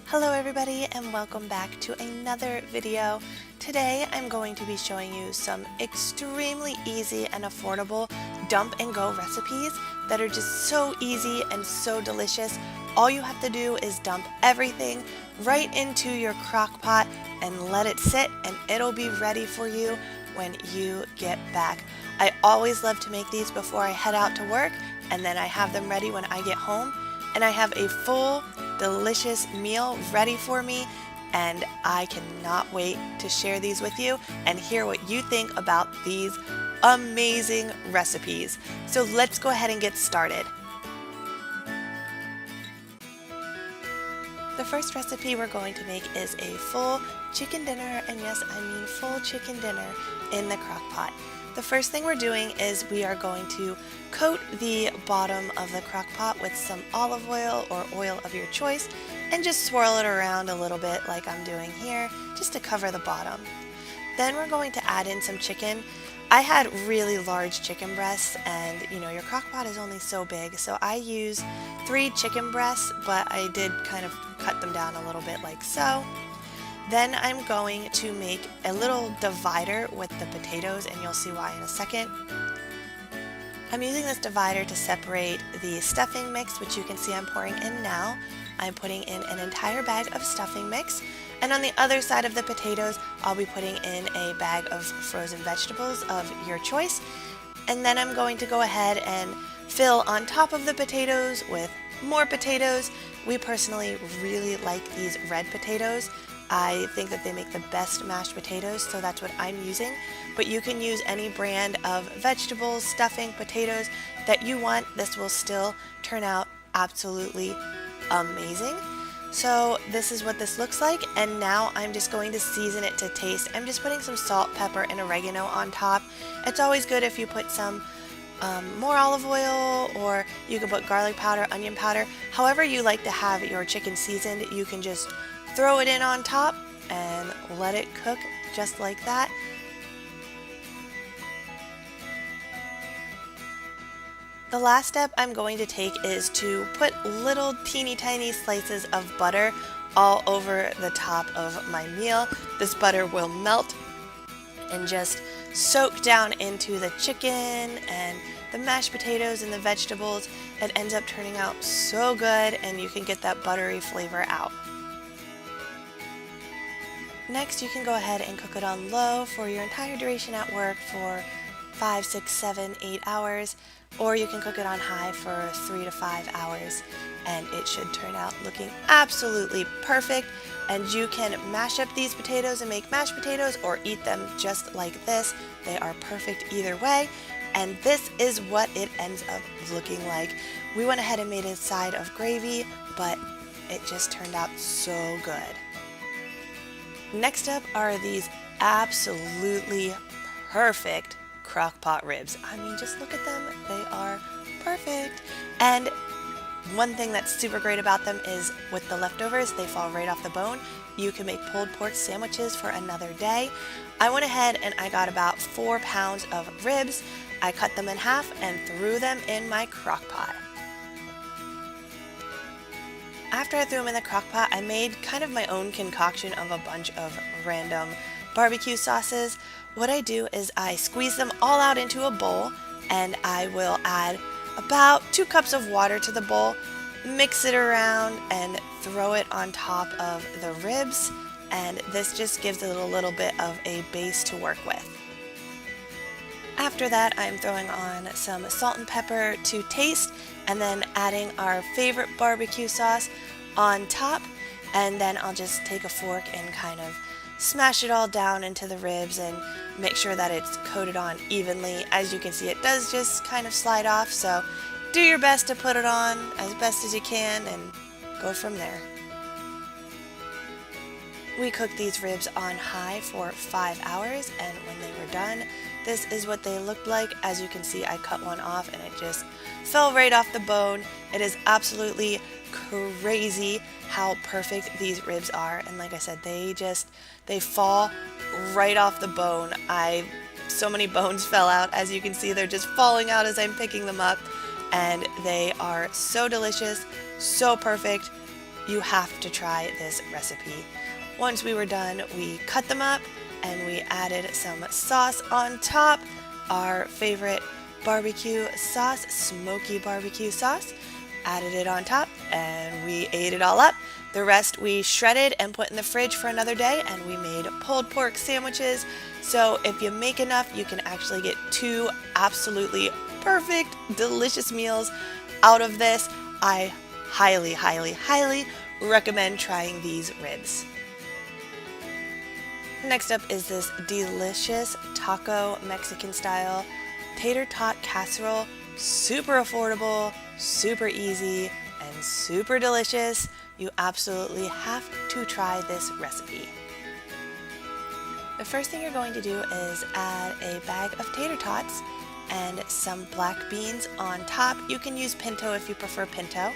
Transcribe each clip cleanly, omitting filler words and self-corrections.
Hello everybody and welcome back to another video. Today I'm going to be showing you some extremely easy and affordable dump and go recipes that are just so easy and so delicious. All you have to do is dump everything right into your crock pot and let it sit, and it'll be ready for you when you get back. I always love to make these before I head out to work, and then I have them ready when I get home, and I have a full delicious meal ready for me, and I cannot wait to share these with you and hear what you think about these amazing recipes. So let's go ahead and get started. The first recipe we're going to make is a full chicken dinner, and yes, I mean full chicken dinner in the crock pot. The first thing we're doing is we are going to coat the bottom of the crock pot with some olive oil or oil of your choice and just swirl it around a little bit like I'm doing here, just to cover the bottom. Then we're going to add in some chicken. I had really large chicken breasts, and your crock pot is only so big, so I use 3 chicken breasts, but I did kind of cut them down a little bit like so. Then I'm going to make a little divider with the potatoes, and you'll see why in a second. I'm using this divider to separate the stuffing mix, which you can see I'm pouring in now. I'm putting in an entire bag of stuffing mix, and on the other side of the potatoes I'll be putting in a bag of frozen vegetables of your choice. And then I'm going to go ahead and fill on top of the potatoes with more potatoes. We personally really like these red potatoes. I think that they make the best mashed potatoes, so that's what I'm using. But you can use any brand of vegetables, stuffing, potatoes that you want. This will still turn out absolutely amazing. So this is what this looks like, and now I'm just going to season it to taste. I'm just putting some salt, pepper, and oregano on top. It's always good if you put some more olive oil, or you can put garlic powder, onion powder. However you like to have your chicken seasoned, you can just throw it in on top and let it cook just like that. The last step I'm going to take is to put little teeny tiny slices of butter all over the top of my meal. This butter will melt and just soak down into the chicken and the mashed potatoes and the vegetables. It ends up turning out so good, and you can get that buttery flavor out. Next, you can go ahead and cook it on low for your entire duration at work for 5, 6, 7, 8 hours, or you can cook it on high for 3 to 5 hours, and it should turn out looking absolutely perfect. And you can mash up these potatoes and make mashed potatoes, or eat them just like this. They are perfect either way, and this is what it ends up looking like. We went ahead and made a side of gravy, but it just turned out so good. Next up are these absolutely perfect crock pot ribs. I mean, just look at them. They are perfect. And one thing that's super great about them is with the leftovers, they fall right off the bone. You can make pulled pork sandwiches for another day. I went ahead and I got about 4 pounds of ribs. I cut them in half and threw them in my crock pot. After I threw them in the crock pot, I made kind of my own concoction of a bunch of random barbecue sauces. What I do is I squeeze them all out into a bowl, and I will add about 2 cups of water to the bowl, mix it around, and throw it on top of the ribs, and this just gives it a little bit of a base to work with. After that, I'm throwing on some salt and pepper to taste, and then adding our favorite barbecue sauce on top, and then I'll just take a fork and kind of smash it all down into the ribs and make sure that it's coated on evenly. As you can see, it does just kind of slide off, so do your best to put it on as best as you can and go from there. We cooked these ribs on high for 5 hours, and when they were done, this is what they looked like. As you can see, I cut one off and it just fell right off the bone. It is absolutely crazy how perfect these ribs are, and like I said, they fall right off the bone. So many bones fell out. As you can see, they're just falling out as I'm picking them up, and they are so delicious, so perfect. You have to try this recipe. Once we were done, we cut them up and we added some sauce on top. Our favorite barbecue sauce, smoky barbecue sauce. Added it on top and we ate it all up. The rest we shredded and put in the fridge for another day, and we made pulled pork sandwiches. So if you make enough, you can actually get 2 absolutely perfect, delicious meals out of this. I highly, highly, highly recommend trying these ribs. Next up is this delicious taco Mexican style tater tot casserole. Super affordable, super easy, and super delicious. You absolutely have to try this recipe. The first thing you're going to do is add a bag of tater tots and some black beans on top. You can use pinto if you prefer pinto.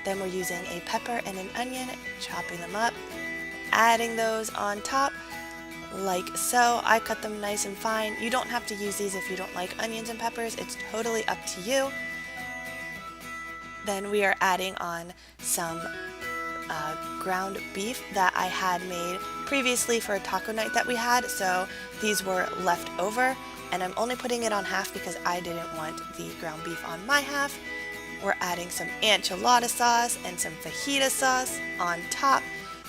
Then we're using a pepper and an onion, chopping them up, adding those on top like so. I cut them nice and fine. You don't have to use these if you don't like onions and peppers. It's totally up to you. Then we are adding on some ground beef that I had made previously for a taco night that we had. So these were left over, and I'm only putting it on half because I didn't want the ground beef on my half. We're adding some enchilada sauce and some fajita sauce on top.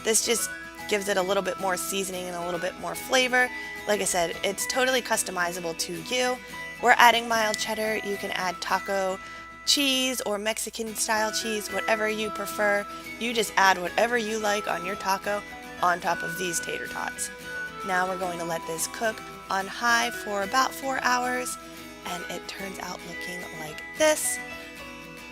This just gives it a little bit more seasoning and a little bit more flavor. Like I said, it's totally customizable to you. We're adding mild cheddar. You can add taco cheese or Mexican style cheese, whatever you prefer. You just add whatever you like on your taco on top of these tater tots. Now we're going to let this cook on high for about 4 hours, and it turns out looking like this.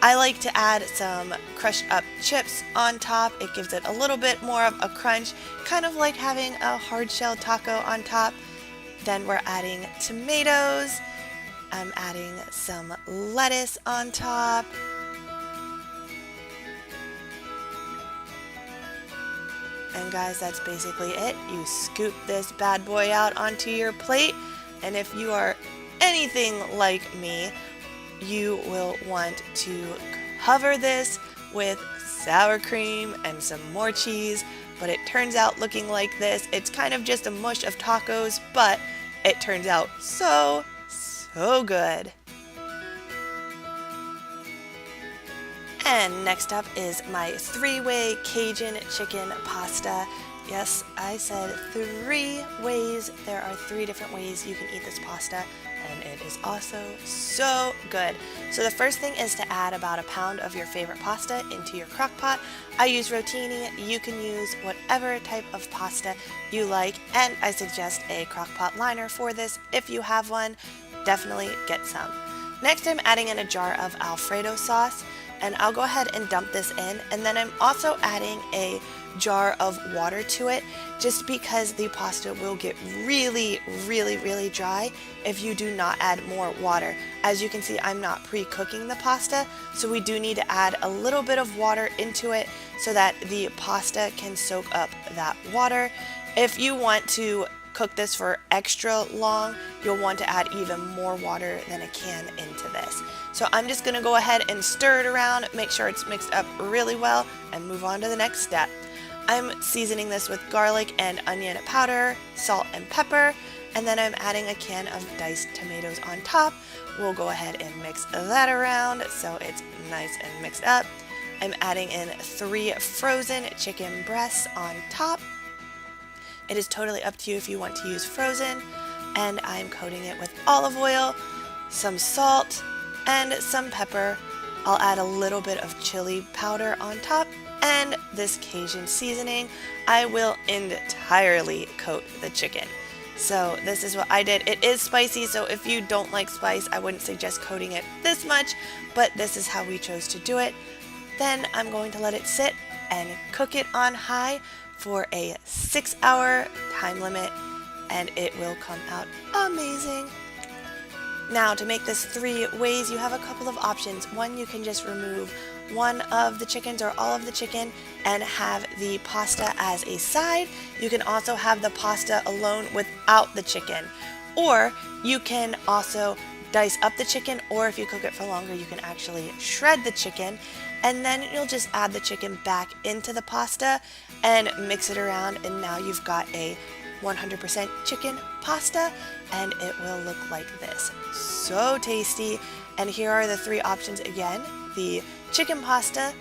I like to add some crushed up chips on top. It gives it a little bit more of a crunch, kind of like having a hard shell taco on top. Then we're adding tomatoes. I'm adding some lettuce on top. And guys, that's basically it. You scoop this bad boy out onto your plate, and if you are anything like me, you will want to cover this with sour cream and some more cheese, but it turns out looking like this. It's kind of just a mush of tacos, but it turns out so good. And next up is my 3-way Cajun chicken pasta. Yes, I said 3 ways. There are 3 different ways you can eat this pasta, and it is also so good. So the first thing is to add about 1 pound of your favorite pasta into your crock pot. I use rotini. You can use whatever type of pasta you like, and I suggest a crock pot liner for this. If you have one, definitely get some. Next, I'm adding in a jar of Alfredo sauce, and I'll go ahead and dump this in, and then I'm also adding a jar of water to it, just because the pasta will get really dry if you do not add more water. As you can see, I'm not pre-cooking the pasta, so we do need to add a little bit of water into it so that the pasta can soak up that water. If you want to cook this for extra long, you'll want to add even more water than a can into this. So I'm just going to go ahead and stir it around, make sure it's mixed up really well, and move on to the next step. I'm seasoning this with garlic and onion powder, salt and pepper, and then I'm adding a can of diced tomatoes on top. We'll go ahead and mix that around so it's nice and mixed up. I'm adding in 3 frozen chicken breasts on top. It is totally up to you if you want to use frozen, and I'm coating it with olive oil, some salt, and some pepper. I'll add a little bit of chili powder on top, and this Cajun seasoning. I will entirely coat the chicken. So this is what I did. It is spicy, so if you don't like spice, I wouldn't suggest coating it this much, but this is how we chose to do it. Then I'm going to let it sit and cook it on high for a 6-hour time limit, and it will come out amazing. Now, to make this 3 ways, you have a couple of options. One, you can just remove one of the chickens or all of the chicken and have the pasta as a side. You can also have the pasta alone without the chicken, or you can also dice up the chicken, or if you cook it for longer, you can actually shred the chicken and then you'll just add the chicken back into the pasta and mix it around, and now you've got a 100% chicken pasta, and it will look like this. So tasty. And here are the three options again: the chicken pasta,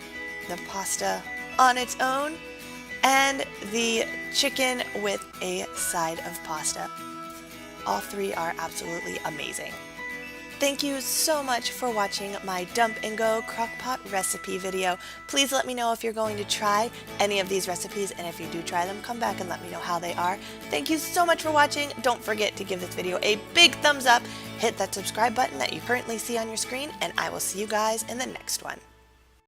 the pasta on its own, and the chicken with a side of pasta. All three are absolutely amazing. Thank you so much for watching my dump and go crockpot recipe video. Please let me know if you're going to try any of these recipes, and if you do try them, come back and let me know how they are. Thank you so much for watching. Don't forget to give this video a big thumbs up, hit that subscribe button that you currently see on your screen, and I will see you guys in the next one.